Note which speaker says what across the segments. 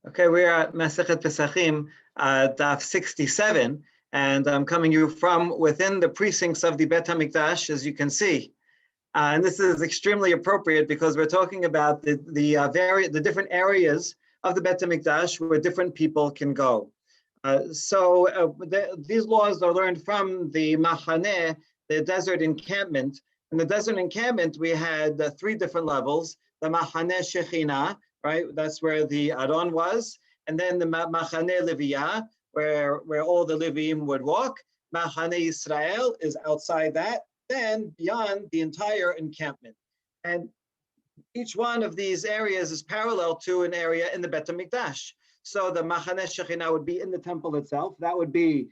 Speaker 1: Okay, we're at Masechet Pesahim, daf 67, and I'm coming you from within the precincts of the Bet HaMikdash, as you can see. And this is extremely appropriate because we're talking about the different areas of the Bet HaMikdash where different people can go. These laws are learned from the Machaneh, the desert encampment. In the desert encampment, we had three different levels: the Machaneh Shechinah, right? That's where the Aron was. And then the Machaneh Levi, where all the Levim would walk. Machaneh Yisrael is outside that, then beyond the entire encampment. And each one of these areas is parallel to an area in the Bet HaMikdash. So the Machaneh Shechinah would be in the temple itself. That would be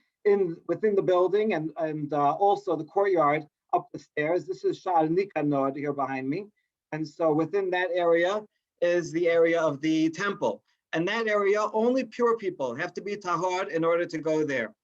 Speaker 1: within the building and also the courtyard up the stairs. This is Sha'ar Nikanor here behind me. And so within that area is the area of the temple. And that area, only pure people have to be tahor in order to go there.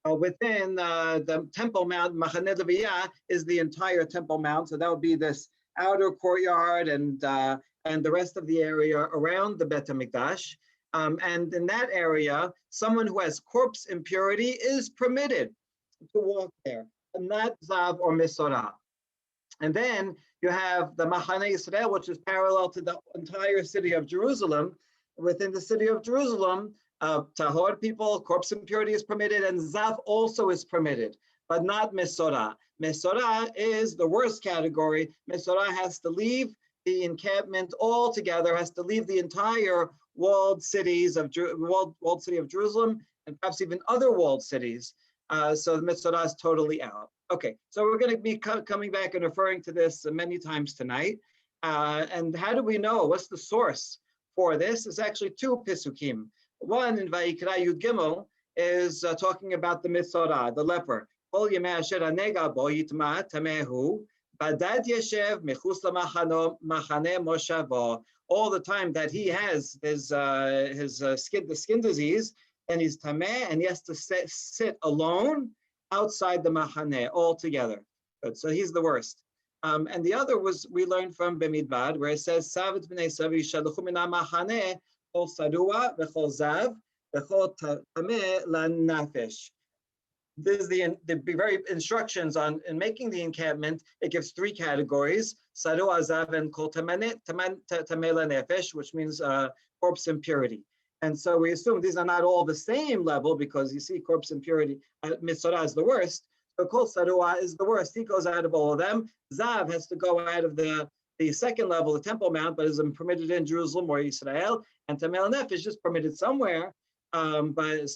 Speaker 1: Within the Temple Mount, Machaneh Levi is the entire Temple Mount. So that would be this outer courtyard and the rest of the area around the Bet HaMikdash. And in that area, someone who has corpse impurity is permitted to walk there, and not Zav or Mesora. And then you have the Machaneh Yisrael, which is parallel to the entire city of Jerusalem. Within the city of Jerusalem, tahor people, corpse impurity is permitted, and Zav also is permitted, but not Mesora. Mesora is the worst category. Mesora has to leave the encampment altogether, has to leave the entire walled city of Jerusalem, and perhaps even other walled cities. So the Mesora is totally out. Okay, so we're going to be coming back and referring to this many times tonight. And how do we know? What's the source for this? It's actually two Pesukim. One in Vayikra Yud Gimel is talking about the Mesora, the leper. Badad yeshev mechus lamachaneh moshavo. All the time that he has the skin disease, and he's tameh, and he has to sit alone outside the machaneh altogether. Good. So he's the worst. And the other we learned from Bemibar, where it says Savet b'nei savi shaluchu mina machaneh kol sarua v'chol zav v'chol tameh lanafesh. This is the very instructions in making the encampment. It gives three categories: saru, azav, and kol tameh lanefesh, which means corpse impurity. And so we assume these are not all the same level, because you see corpse impurity, Mesora is the worst. So kol sarua is the worst. He goes out of all of them. Zav has to go out of the second level, the Temple Mount, but isn't permitted in Jerusalem or Israel. And tameh lanefesh is just permitted somewhere, but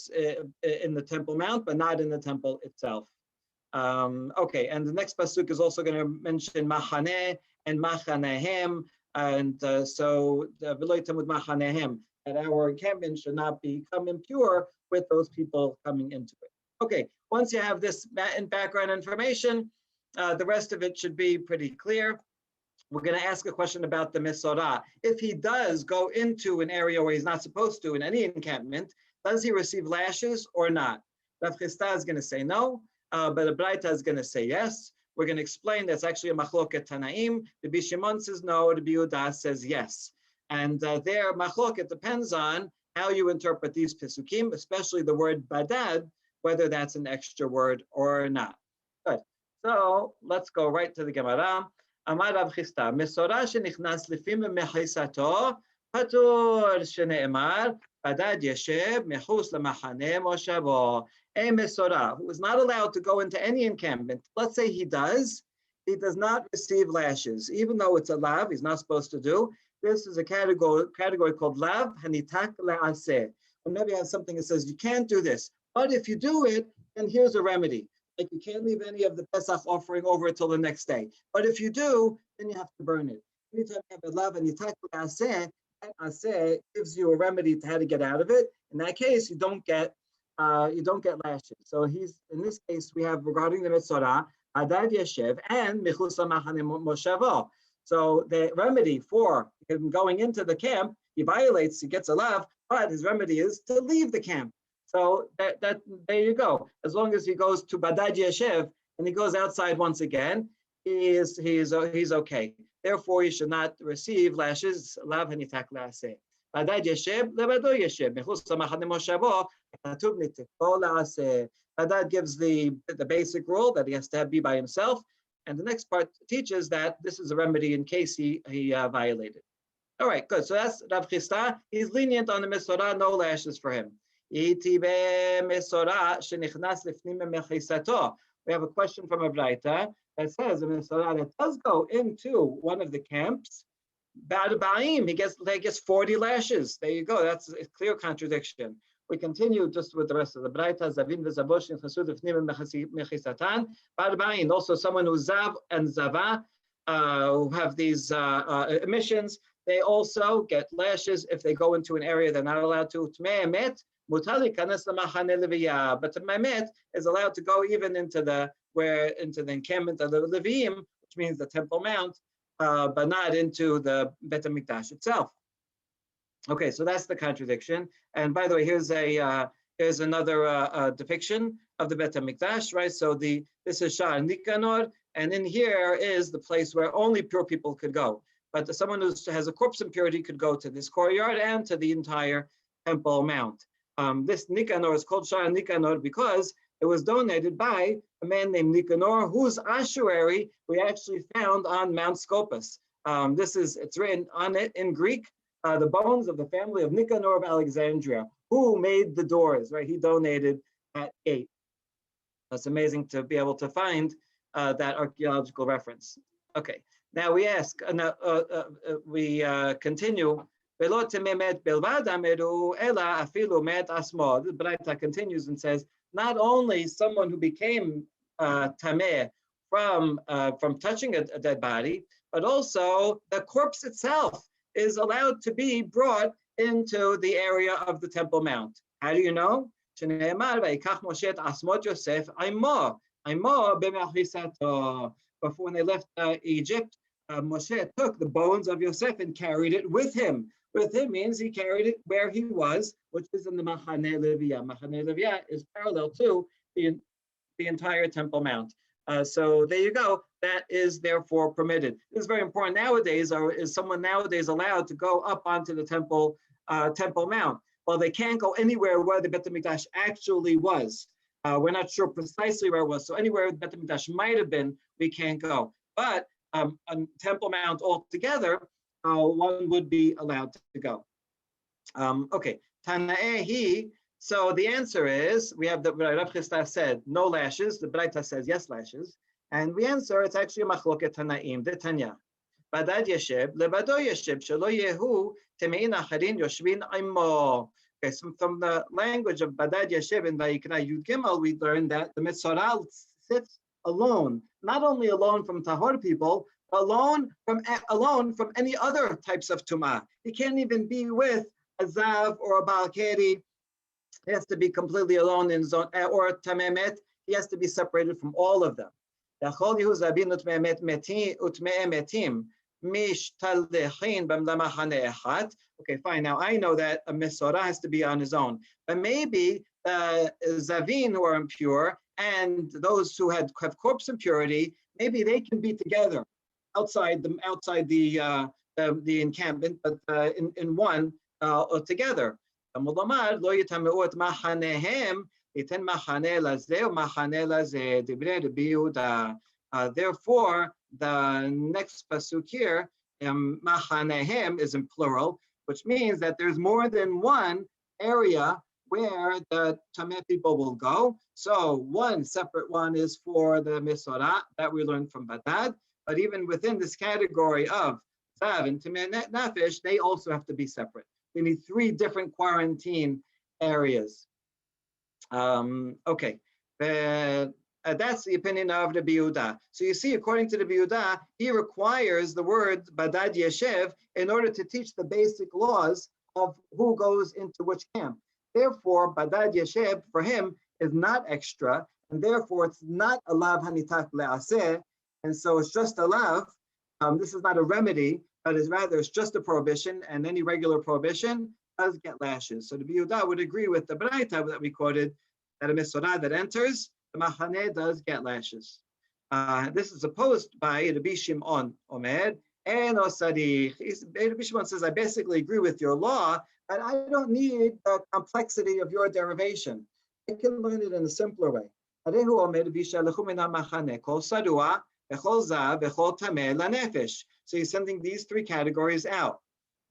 Speaker 1: in the Temple Mount, but not in the temple itself. Okay, and the next pasuk is also going to mention Machaneh and Machanehem, and so the V'lo with Machanehem, that our encampment should not become impure with those people coming into it. Okay, once you have this background information, the rest of it should be pretty clear. We're going to ask a question about the Mesora. If he does go into an area where he's not supposed to in any encampment, does he receive lashes or not? Rav Hisda is going to say no, but the Baraita is going to say yes. We're going to explain that's actually a machloket Tanaim. The Shimon says no, the Yehuda says yes. And their machloket depends on how you interpret these pesukim, especially the word badad, whether that's an extra word or not. Good. So let's go right to the Gemara. Amar Rav Hisda, Mesora shenichnas lifim mechisato patur sheneemar badad yeshev mechus lemachaneh moshavo. A Mesora who is not allowed to go into any encampment. Let's say he does not receive lashes, even though it's a lav. He's not supposed to do. This is a category called lav hanitak le'aseh. When maybe has something that says you can't do this, but if you do it, then here's a remedy. Like you can't leave any of the Pesach offering over until the next day. But if you do, then you have to burn it. Anytime you have a lav hanitak le'aseh, that aseh gives you a remedy to how to get out of it. In that case, you don't get lashes. So in this case we have regarding the Mesora, badad yeshev and mechus lamachaneh moshavo. So the remedy for him going into the camp, he gets a lav, but his remedy is to leave the camp. So that there you go. As long as he goes to badad yeshev and he goes outside once again, he's okay. Therefore, he should not receive lashes, lav hanitak le'aseh. badad yeshev lebado yeshev mechutz lamachane moshavo katuv nitikol laaseh. Badad gives the basic rule that he has to be by himself, and the next part teaches that this is a remedy in case he violated. All right, good. So that's Rav Hisda. He's lenient on the Mesora, no lashes for him. We have a question from a Baraita that says a Mesora that does go into one of the camps, he gets 40 lashes. There you go. That's a clear contradiction. We continue just with the rest of the Baraita. Zavin v'zavosh nechasud ifnim mechisatan. Ba'in, also someone who's zav and zava, who have these emissions, they also get lashes if they go into an area they're not allowed to. Tmei emet mutali kanes lamachane leviyah, but the emet is allowed to go even into the encampment of the Leviim, which means the Temple Mount, but not into the Bet HaMikdash itself. Okay, so that's the contradiction. And by the way, here's another depiction of the Bet HaMikdash, right? So this is Sha'ar Nikanor, and in here is the place where only pure people could go. But someone who has a corpse impurity could go to this courtyard and to the entire Temple Mount. This Nikanor is called Sha'ar Nikanor because it was donated by a man named Nikanor, whose ossuary we actually found on Mount Scopus. It's written on it in Greek, the bones of the family of Nikanor of Alexandria, who made the doors, right? He donated that gate. That's amazing to be able to find that archaeological reference. Okay, now we ask, we continue. The Baraita continues and says, not only someone who became tameh from touching a dead body, but also the corpse itself is allowed to be brought into the area of the Temple Mount. How do you know? Before when they left Egypt, Moshe took the bones of Yosef and carried it with him. With him means he carried it where he was, which is in the Machane Leviyah. Machane Leviyah is parallel to the entire Temple Mount. So there you go. That is therefore permitted. This is very important nowadays. Is someone nowadays allowed to go up onto the Temple Mount? Well, they can't go anywhere where the Bet HaMikdash actually was. We're not sure precisely where it was. So anywhere the Bet HaMikdash might have been, we can't go. But on Temple Mount altogether, one would be allowed to go. Okay, Tana'ehi. So the answer is, we have the Rav Hisda said no lashes. The Baraita says yes lashes, and we answer it's actually a machloket Tanaim. The Tanya, badad yeshev lebado yeshev shelo yehu temein acharin yoshvin imo. Okay, so from the language of badad yeshev in Vayikra Yud Gimel, we learned that the Mesora sits alone, not only alone from tahor people, but alone from any other types of tumah. He can't even be with a zav or a Baal Keri. He has to be completely alone in zone, or tamemet. He has to be separated from all of them. Okay, fine. Now I know that a Mesora has to be on his own, but maybe Zavin who are impure and those who have corpse impurity, maybe they can be together outside the encampment, but in one together. Therefore, the next pasuk here, machanehem, is in plural, which means that there's more than one area where the Tameh people will go. So one separate one is for the Mesora that we learned from Badad, but even within this category of Zav and Tameh Nefesh, they also have to be separate. We need 3 different quarantine areas. Okay, that's the opinion of the Yehuda. So you see, according to the Yehuda, he requires the word badad yeshev in order to teach the basic laws of who goes into which camp. Therefore, badad yeshev for him is not extra, and therefore it's not a lav hanitak le'aseh, and so it's just a lav. This is not a remedy, but it's just a prohibition, and any regular prohibition does get lashes. So the Yehuda would agree with the Baraita that we quoted, that a Mesora that enters, the Machaneh does get lashes. This is opposed by Rabbi Shimon Omer, And Rabbi Shimon says, I basically agree with your law, but I don't need the complexity of your derivation. I can learn it in a simpler way. So he's sending these three categories out.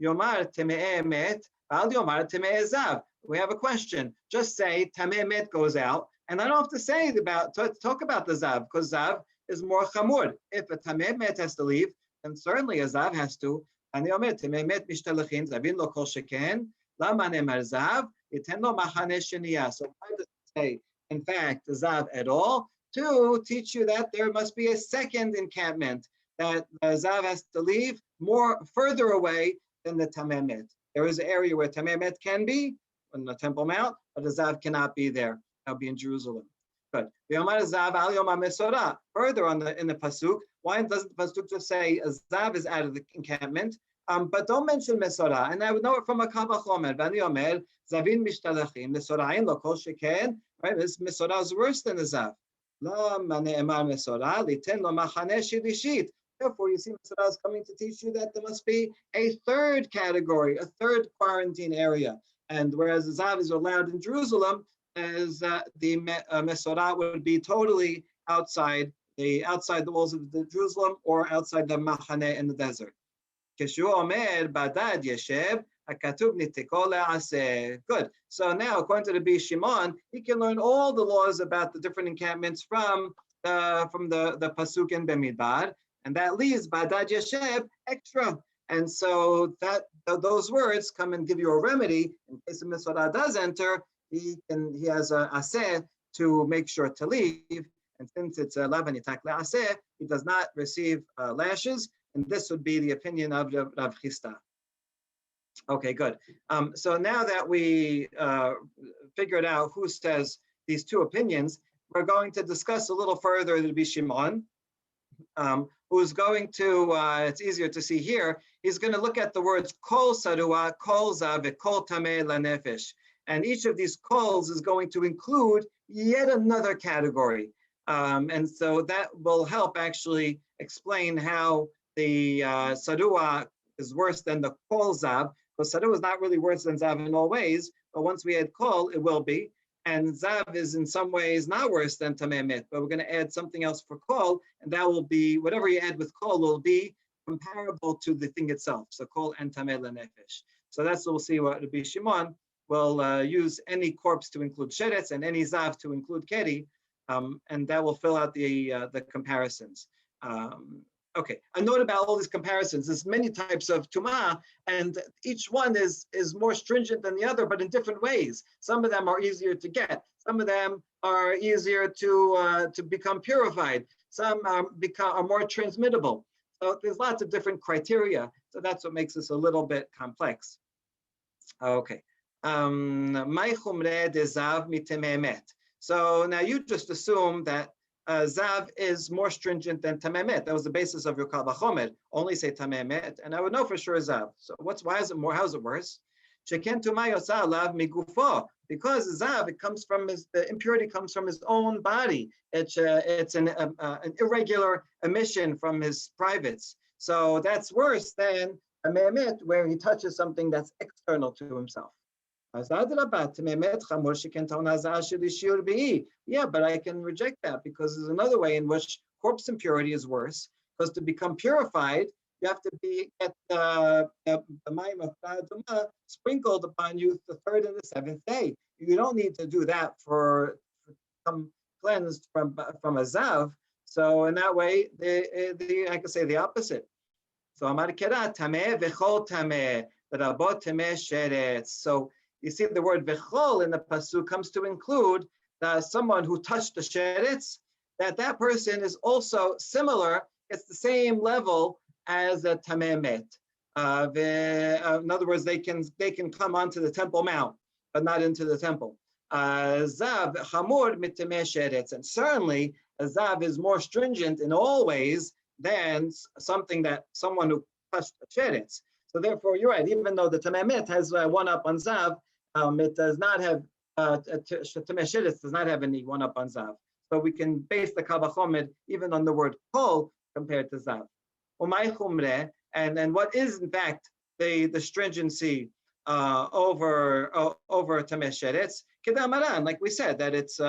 Speaker 1: Yomar temeh emet, al yomar temeh zav. We have a question. Just say tameh emet goes out, and I don't have to say talk about the zav, because zav is more chamur. If a tameh emet has to leave, then certainly a zav has to. And yomer tameh emet mishtalachin zavin lo kol sheken lama nemar zav yiten lo machane sheniya. So why does it say, in fact, the zav at all? To teach you that there must be a second encampment, that the zav has to leave further away than the tameh emet. There is an area where tameh emet can be on the Temple Mount, but the zav cannot be there. That'll be in Jerusalem. Good. Further in the pasuk, why doesn't the pasuk just say a zav is out of the encampment? But don't mention Mesora, and I would know it from a Kavachomer. Vani Omer Zavin Mishtalachim Mesorain Lo Kol Sheken. Right, this Mesora is worse than the zav. La Mane'emar Mesora Liten Lo Machane Shilishit. Therefore, you see, Mesora is coming to teach you that there must be a third category, a third quarantine area. And whereas the zav is allowed in Jerusalem, as the Mesora would be totally outside the walls of Jerusalem or outside the Machane in the desert. Keshu Omer badad yeshev hakatuv nitiko le'aseh. Good. So now, according to the Rabbi Shimon, he can learn all the laws about the different encampments from the pasuk in Bemibar, and that leaves badad yeshev extra. And so those words come and give you a remedy in case the Mesora does enter. He has a aseh to make sure to leave, and since it's lavan yitak le'aseh, he does not receive lashes. And this would be the opinion of Rav Hisda. Okay, good. So now that we figured out who says these two opinions, we're going to discuss a little further the Rabbi Shimon, who's going to, it's easier to see here, he's going to look at the words kol sarua, kol zav, kol tameh lanefesh. And each of these kols is going to include yet another category. And so that will help actually explain how the sarua is worse than the kol zav, because sarua is not really worse than zav in all ways, but once we add kol, it will be. And zav is in some ways not worse than tameh emet, but we're going to add something else for kol, and that will be, whatever you add with kol will be comparable to the thing itself. So kol and tameh lenefesh. So that's what we'll see what Rabbi Shimon will use any corpse to include sheretz and any zav to include Keri, and that will fill out the comparisons. Okay, a note about all these comparisons. There's many types of tumah, and each one is more stringent than the other, but in different ways. Some of them are easier to get. Some of them are easier to become purified. Some are more transmittable. So there's lots of different criteria. So that's what makes this a little bit complex. Okay. So now you just assume that zav is more stringent than tameh emet. That was the basis of your kal vachomer. Only say tameh emet, and I would know for sure zav. So why is it more? How is it worse? Sheken tumah yosa alav migufo, because zav, the impurity comes from his own body. It's an irregular emission from his privates. So that's worse than tameh emet, where he touches something that's external to himself. Yeah, but I can reject that because there's another way in which corpse impurity is worse. Because to become purified, you have to get the mayim of badad sprinkled upon you the third and the seventh day. You don't need to do that for become cleansed from a zav. So in that way, I can say the opposite. So amar kera tameh v'chol tameh v'rabot tameh sheretz. So you see the word v'chol in the pasuk comes to include someone who touched the sheretz, that person is also similar. It's the same level as a tameh emet. In other words, they can come onto the Temple Mount, but not into the temple. Zav chamur mit tameh sheretz, and certainly a zav is more stringent in all ways than someone who touched the sheretz. So therefore, you're right. Even though the tameh emet has one up on zav, it does not have tameh sheretz does not have any one up on zav. So we can base the kal vachomer even on the word kol compared to zav. and what is in fact the stringency over tameh sheretz. Kedamaran, like we said, that its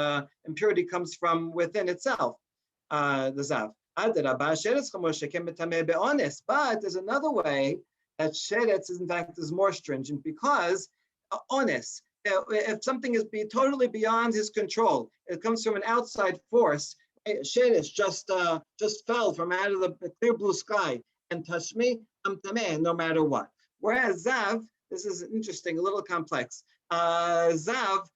Speaker 1: impurity comes from within itself, the zav. But there's another way that sheretz is in fact is more stringent, because honest. If something is totally beyond his control, it comes from an outside force. Sheretz just fell from out of the clear blue sky and touched me, I'm tameh, no matter what. Whereas zav, this is interesting, a little complex. Zav,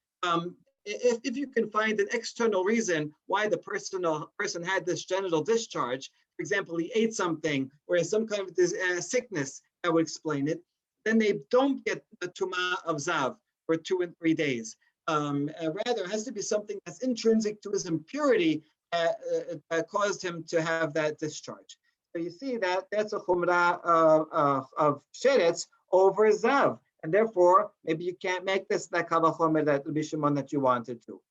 Speaker 1: if you can find an external reason why the person had this genital discharge, for example, he ate something or some kind of this, sickness that would explain it, then they don't get the tumah of zav for 2 and 3 days. Rather, it has to be something that's intrinsic to his impurity that caused him to have that discharge. So you see that's a chumrah of sheretz over zav, and therefore maybe you can't make this that kavachomer that Rabbi Shimon that you wanted to.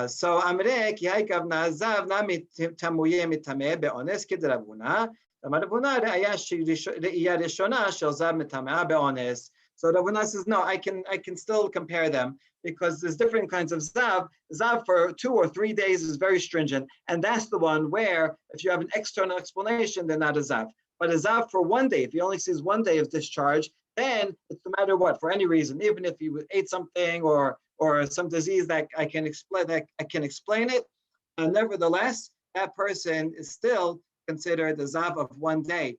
Speaker 1: So amre ki haikavna zav na tamuye mitameh beones k'Ravuna. Ravuna re'aya rishona shel zav mitameh beones. So Ravuna says no, I can still compare them, because there's different kinds of zav. Zav for 2 or 3 days is very stringent, and that's the one where if you have an external explanation, they're not a zav. But a zav for 1 day, if he only sees 1 day of discharge, then it's no matter what, for any reason, even if he ate something or some disease that I can explain it, and nevertheless, that person is still considered the zav of 1 day.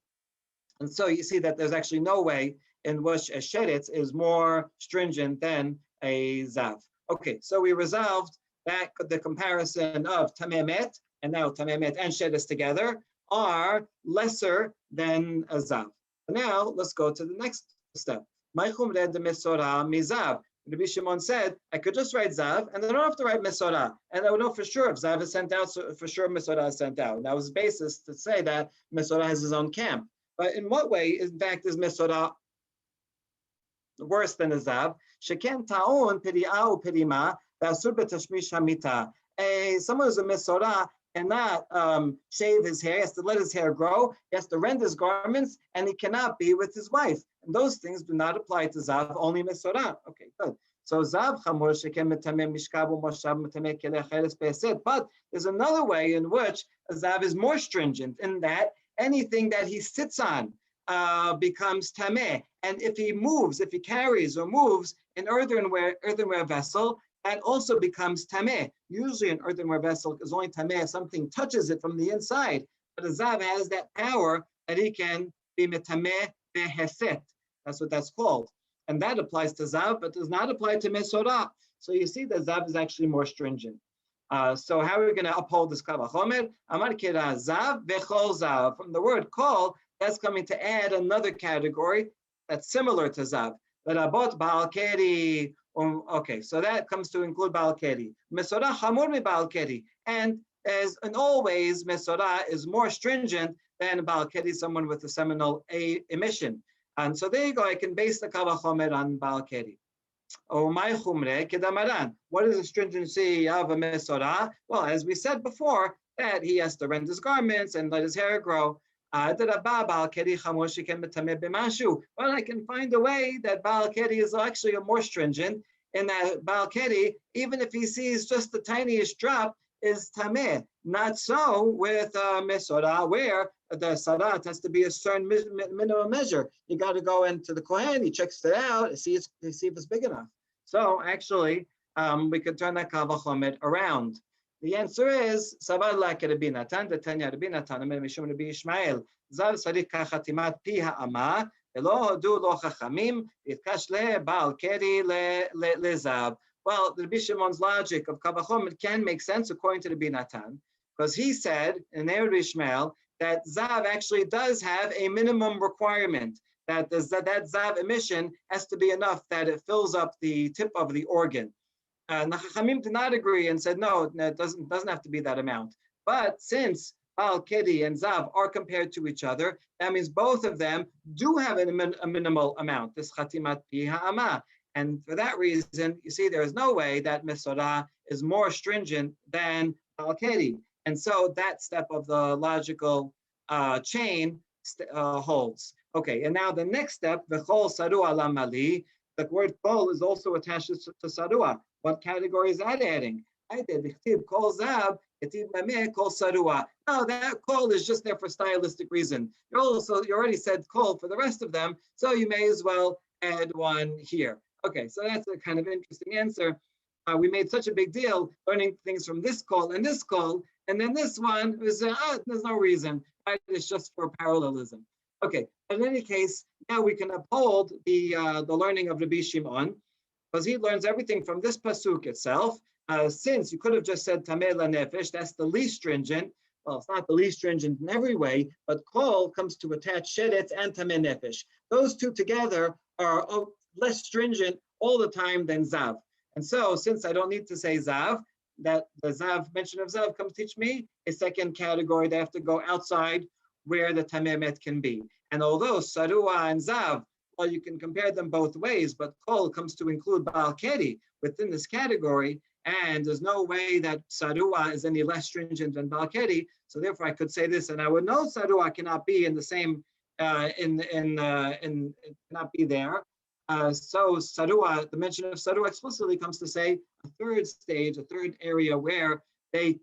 Speaker 1: And so you see that there's actually no way in which a sheretz is more stringent than a zav. Okay, so we resolved that the comparison of tameh met, and now tameh met and sheretz together, are lesser than a zav. Now let's go to the next step. Ma'chum read the Mesora mizav. Rabbi Shimon said, I could just write zav, and then I don't have to write Mesora. And I would know for sure if zav is sent out, so for sure Mesora is sent out. That was the basis to say that Mesora has his own camp. But in what way, in fact, is Mesora worse than a zav? Sheken ta'on piri'ah u'pirima v'asur b'tashmish hamita. Someone who's a Mesora cannot shave his hair, he has to let his hair grow, he has to rend his garments, and he cannot be with his wife. And those things do not apply to zav, only Mesora. Okay, good. So zav chamor sheken metameh mishkav u'moshav metameh kelech cheres be'esed. But there's another way in which a zav is more stringent, in that anything that he sits on becomes tameh. And if he carries or moves an earthenware vessel, that also becomes tameh. Usually an earthenware vessel is only tameh if something touches it from the inside. But a zav has that power that he can be metameh beheset. That's what that's called. And that applies to zav, but does not apply to Mesora. So you see that zav is actually more stringent. So how are we going to uphold this kavachomer? Amar kira zav vechol zav. From the word kol, that's coming to add another category that's similar to zav. Rabot baal keri. Okay, so that comes to include baal keri. Mesora chamor mi baal keri. And as in always, Mesora is more stringent than baal keri, someone with a seminal emission. And so there you go. I can base the kavachomer on baal keri. Oh, my chumre kedamaran. What is the stringency of a Mesora? Well, as we said before, that he has to rend his garments and let his hair grow. Well, I can find a way that Baal Keri is actually more stringent, in that Baal Keri, even if he sees just the tiniest drop, is tameh. Not so with Mesora, where the sarat has to be a certain minimum measure. You got to go into the kohen, he checks it out, see if it's big enough. So actually, we could turn that kavachomet around. The answer is Savad la Rabbi Natan, the Tanya Rabbi Natan, Amir Mishum Rabbi Ishmael. Zav Sadik Kachatimat Pi Ha'ama, Elo Hodu Lo Chachamim, Itkash Le Baal Keri Le Zav. Well, the Rabbi Shimon's logic of Kavachomet can make sense according to Rabbi Natan, because he said in Rabbi Ishmael that Zav actually does have a minimum requirement, that that Zav emission has to be enough that it fills up the tip of the organ. Chachamim did not agree and said, no, it doesn't have to be that amount. But since Baal Keri and Zav are compared to each other, that means both of them do have a minimal amount, this Chatimat Pi Ha'ama. And for that reason, you see, there is no way that Mesora is more stringent than Baal Keri. And so that step of the logical chain holds. Okay, and now the next step, v'chol sarua lamali. The word kol is also attached to sarua. What category is that adding? I did kol zab, kol sarua. No, that kol is just there for stylistic reason. You already said kol for the rest of them, so you may as well add one here. Okay, so that's a kind of interesting answer. We made such a big deal learning things from this kol, and then this one was there's no reason. Right? It's just for parallelism. Okay, in any case, now we can uphold the learning of Rabbi Shimon, because he learns everything from this pasuk itself. Since you could have just said tameh lanefesh, that's the least stringent. Well, it's not the least stringent in every way, but kol comes to attach sheretz and tameh nefesh. Those two together are less stringent all the time than zav. And so, since I don't need to say zav, that the zav mention of zav comes teach me a second category. They have to go outside where the tameh met can be. And although sarua and zav, well, you can compare them both ways, but kol comes to include baal keri within this category, and there's no way that sarua is any less stringent than baal keri. So therefore, I could say this, and I would know sarua cannot be in the same cannot be there. So sarua, the mention of sarua explicitly comes to say a third stage, a third area where they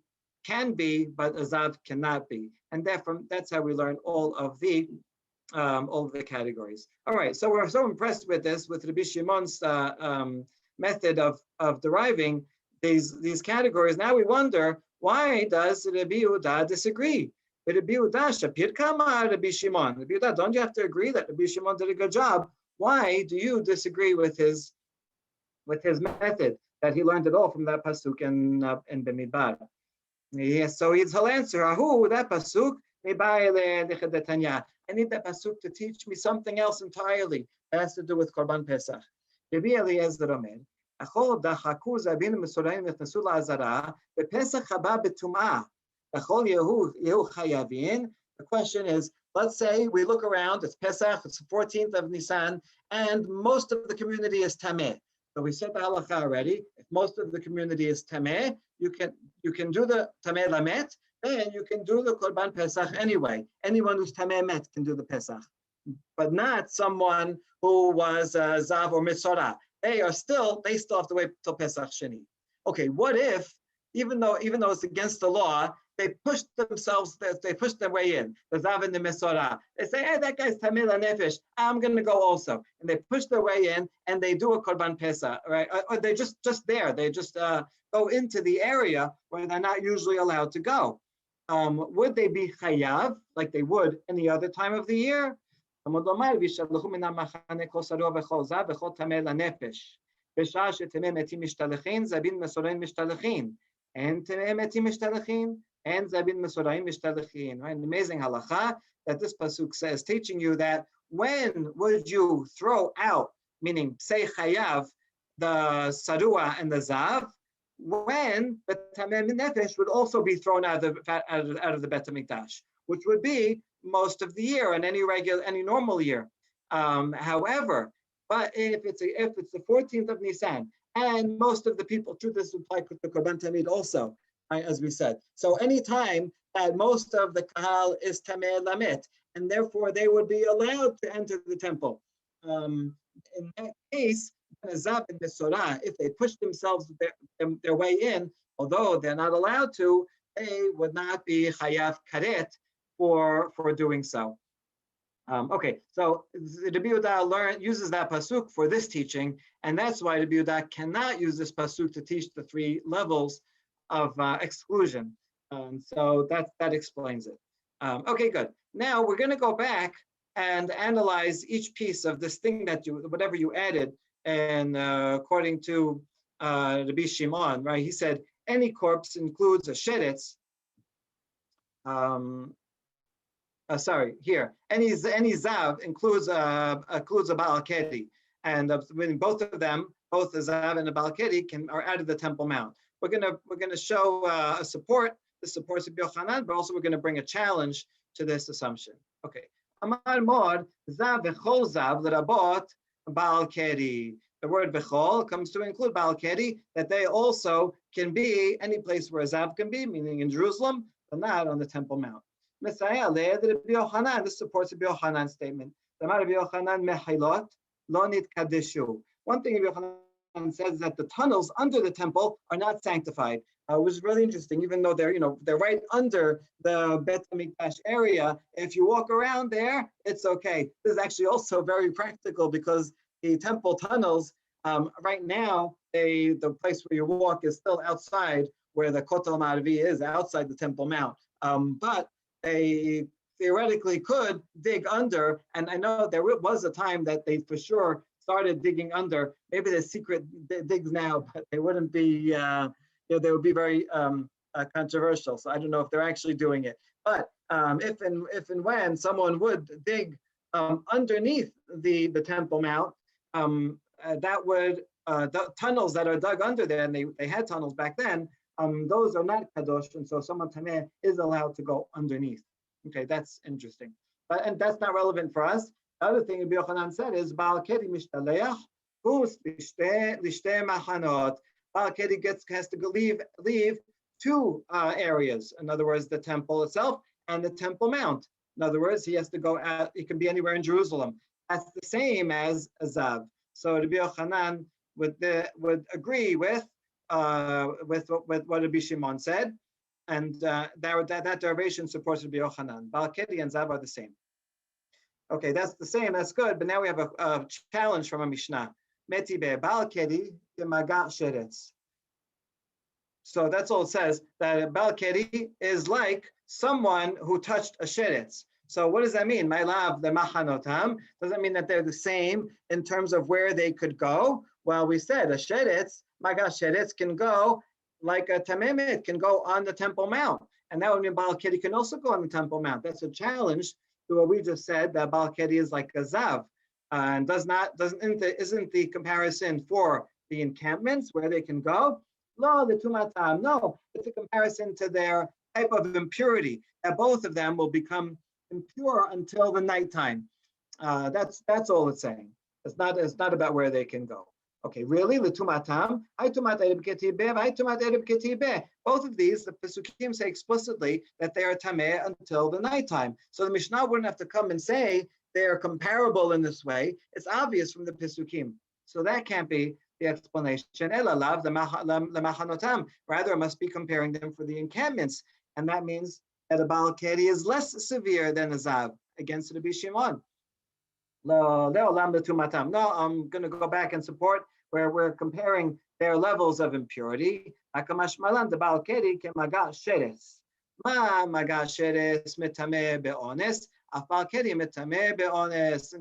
Speaker 1: can be, but azav cannot be, and therefore that's how we learn all of the categories. All right, so we're so impressed with this, with Rabbi Shimon's method of deriving these categories. Now we wonder, why does Rabbi Yehuda disagree? Rabbi Yehuda, Shapir Kama Rabbi Shimon. Rabbi Yehuda, don't you have to agree that Rabbi Shimon did a good job? Why do you disagree with his method that he learned it all from that pasuk in Bemibar? Yes, so he'll answer, Ahu, that pasuk, I need that pasuk to teach me something else entirely that has to do with Korban Pesach. Rabbi Eliezer Omer, Achol dachaku zabin mesorayim nechnassu la'azara, bePesach haba betumah, Achol yehu chayavin. The question is, let's say we look around, it's Pesach, it's the 14th of Nisan, and most of the community is Tameh. So we said the halacha already. If most of the community is Tameh, you can do the Tameh Lamet, then you can do the Korban Pesach anyway. Anyone who's Tameh Met can do the Pesach, but not someone who was Zav or Mesora. They still have to wait till Pesach Sheni. Okay, what if, even though it's against the law, they push their way in, the Zav and the Mesora. They say, hey, that guy's Tameh Nefesh, I'm going to go also. And they push their way in and they do a Korban Pesach, right? Or they just there. They just go into the area where they're not usually allowed to go. Would they be chayav like they would any other time of the year? And Zabin Mesoraim Mishtadachin. Right? An amazing halacha that this pasuk says, teaching you that when would you throw out, meaning say chayav, the sarua and the zav, when the tameh nefesh would also be thrown out of the Bet HaMikdash, which would be most of the year and any normal year. However, but if it's the 14th of Nisan, and most of the people, true, this would apply to Korban Tamid also, right, as we said. So any time that most of the kahal is tameh lamet, and therefore they would be allowed to enter the temple. In that case, Zav and Mesora, if they push themselves their way in, although they're not allowed to, they would not be chayav karet for doing so. Okay, so Rabbi Yehuda uses that pasuk for this teaching, and that's why Rabbi Yehuda cannot use this pasuk to teach the three levels of exclusion. So that explains it. Okay, good. Now we're going to go back and analyze each piece of this thing whatever you added, and according to Rabbi Shimon, right? He said any corpse includes a sheretz. Any zav includes a baal keri, and when both of them, both the zav and the baal keri, are out of the Temple Mount. We're gonna show a support. This supports Rabbi Yochanan, but also we're going to bring a challenge to this assumption. Okay. Amar mod zav v'chol zav l'rabot baal keri. The word v'chol comes to include baal keri, that they also can be any place where a zav can be, meaning in Jerusalem, but not on the Temple Mount. This supports Rabbi Yochanan's statement One thing Rabbi Yochanan says that the tunnels under the temple are not sanctified. It was really interesting, even though they're right under the Bet HaMikdash area. If you walk around there, it's okay. This is actually also very practical because the temple tunnels, right now, the place where you walk is still outside where the Kotel Ma'arvi is, outside the Temple Mount. But they theoretically could dig under, and I know there was a time that they for sure started digging under. Maybe there's secret digs now, but they wouldn't be, they would be very controversial. So I don't know if they're actually doing it. But if and when someone would dig underneath the Temple Mount, that would, the tunnels that are dug under there, and they had tunnels back then, those are not kadosh, and so someone tameh is allowed to go underneath. Okay, that's interesting. And that's not relevant for us. The other thing Rabbi Yochanan said is, Baal Keri mishtaleach, hus lishtei machanot. Baal Keri has to leave two areas. In other words, the temple itself and the Temple Mount. In other words, he has to go out, it can be anywhere in Jerusalem. That's the same as a Zav. So Rabbi Yochanan would agree with what Rabbi Shimon said, and that derivation supports Rabbi Yochanan. Baal Keri and Zav are the same. Okay, that's the same, that's good, but now we have a challenge from a Mishnah. Metibe Baal Keri maga sheretz. So that's all it says, that Baal Keri is like someone who touched a sheretz. So what does that mean? My love, the machanotam. Does that mean that they're the same in terms of where they could go? Well, we said a sheretz, maga sheretz can go like a tamemit, can go on the Temple Mount. And that would mean Baal Keri can also go on the Temple Mount. That's a challenge to what we just said, that Baal Keri is like a zav. And isn't the comparison for the encampments where they can go? No, the tumatam. No, it's a comparison to their type of impurity, that both of them will become impure until the nighttime. That's all it's saying. It's not about where they can go. Okay, really? L'tumatam. Both of these, the Pesukim say explicitly that they are tameh until the nighttime. So the Mishnah wouldn't have to come and say they are comparable in this way. It's obvious from the Pesukim. So that can't be the explanation. Rather, it must be comparing them for the encampments. And that means that a Baal Keri is less severe than a Zav against Rabbi Shimon. No, I'm going to go back and support where we're comparing their levels of impurity. In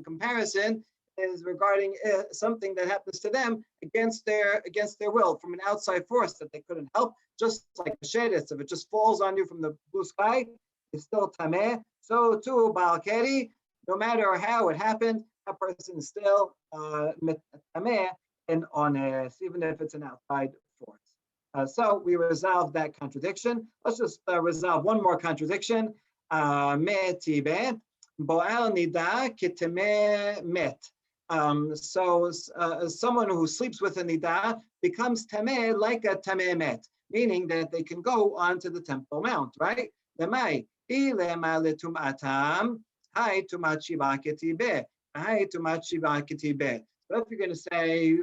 Speaker 1: comparison, is regarding something that happens to them against their will, from an outside force that they couldn't help. Just like a sheretz, if it just falls on you from the blue sky, it's still tameh. So too, Baal Keri, no matter how it happened, that person is still tameh and honest, even if it's an outside force. So we resolved that contradiction. Let's just resolve one more contradiction. Metibe bo'al nida kitemeh met. So someone who sleeps with a nida becomes tameh like a tameh met, meaning that they can go onto the Temple Mount, right? Lemai ilema letumatam hai tumat shiva ketibe hai tumat shiva ketibe. So if you're going to say,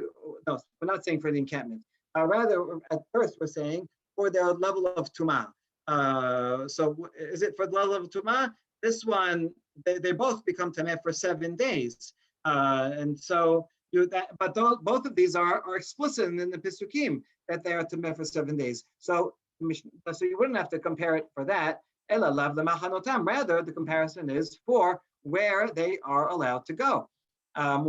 Speaker 1: no, we're not saying for the encampment. Rather, at first we're saying for their level of tumah. So is it for the level of tumah? This one, they both become tameh for 7 days. And so, but both of these are explicit in the Pesukim that they are tameh for 7 days. So you wouldn't have to compare it for that. Rather, the comparison is for where they are allowed to go. Now,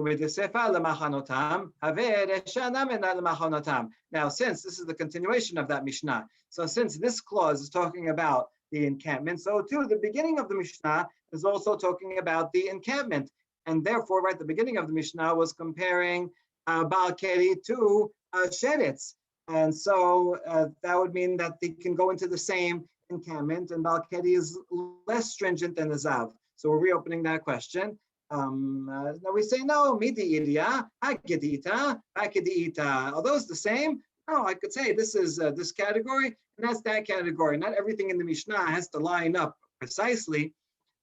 Speaker 1: since this is the continuation of that Mishnah, so since this clause is talking about the encampment, so too the beginning of the Mishnah is also talking about the encampment. And therefore, right, the beginning of the Mishnah was comparing Baal Keri to sheretz. And so that would mean that they can go into the same encampment, and Baal Keri is less stringent than the Zav. So we're reopening that question. Now we say, no, midi ilia, hagedita, hagedita. Are those the same? No, I could say this is this category, and that's that category. Not everything in the Mishnah has to line up precisely.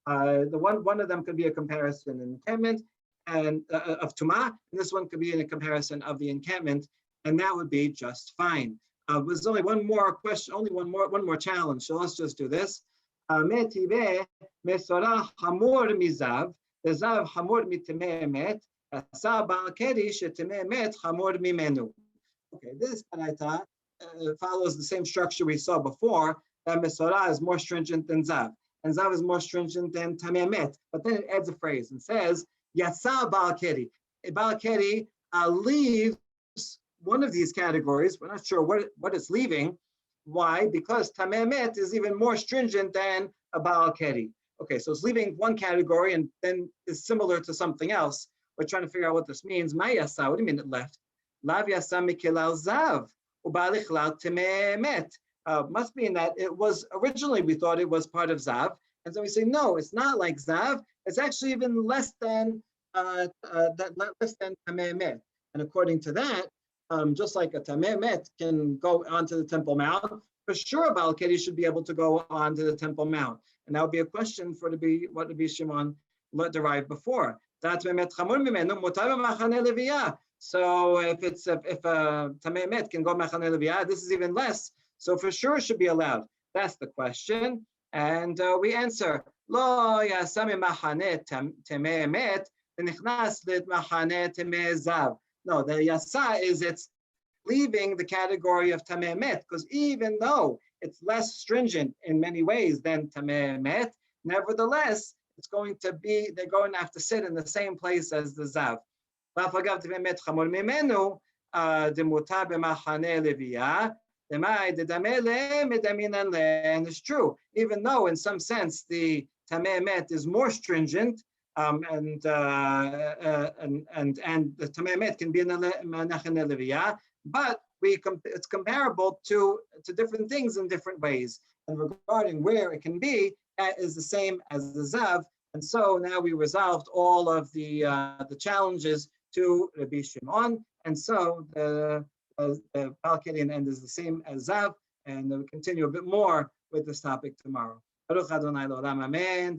Speaker 1: One of them could be a comparison in encampment and of Tumah, and this one could be in a comparison of the encampment, and that would be just fine. There's only one more question, only one more challenge. So let's just do this. Mesora hamor mizav, zav hamor mitemeh emet, asa ba'al keri shetemeh emet hamor mimenu. Okay, this Baraita follows the same structure we saw before, that Mesora is more stringent than Zav, and Zav is more stringent than Tameh Emet. But then it adds a phrase and says, Yatsa Ba'al Keri. Ba'al Keri leaves one of these categories. We're not sure what it's leaving. Why? Because Tameh Emet is even more stringent than a Ba'al Keri. Okay, so it's leaving one category and then is similar to something else. We're trying to figure out what this means. Ma Yasa, what do you mean it left? Lav Yasa Mikilal Zav. Must mean that it was originally, we thought it was part of Zav, and so we say no, it's not like Zav. It's actually even less than less than Tameh Emet. And according to that, just like a Tameh Emet can go onto the Temple Mount, for sure Ba'al Keri should be able to go onto the Temple Mount. And that would be a question for what Rabbi Shimon derived before. So if Tameh Emet can go Machane Leviyah, this is even less. So for sure it should be allowed. That's the question. And we answer, Lo Yasami Machane Tameh Emet, V'nichnas Lit Machane Tameh Zav. No, the Yasa is it's leaving the category of Tameh Emet, because even though it's less stringent in many ways than Tameh Emet, nevertheless, they're going to have to sit in the same place as the Zav. And it's true, even though in some sense the Tameh Emet is more stringent, and the Tameh Emet can be in the Machane Leviyah, but it's comparable to different things in different ways. And regarding where it can be, that is the same as the Zav. And so now we resolved all of the challenges to Rabbi Shimon, and so the Ba'al Keri end is the same as Zav, and we'll continue a bit more with this topic tomorrow. Baruch Adonai L'olam, amen.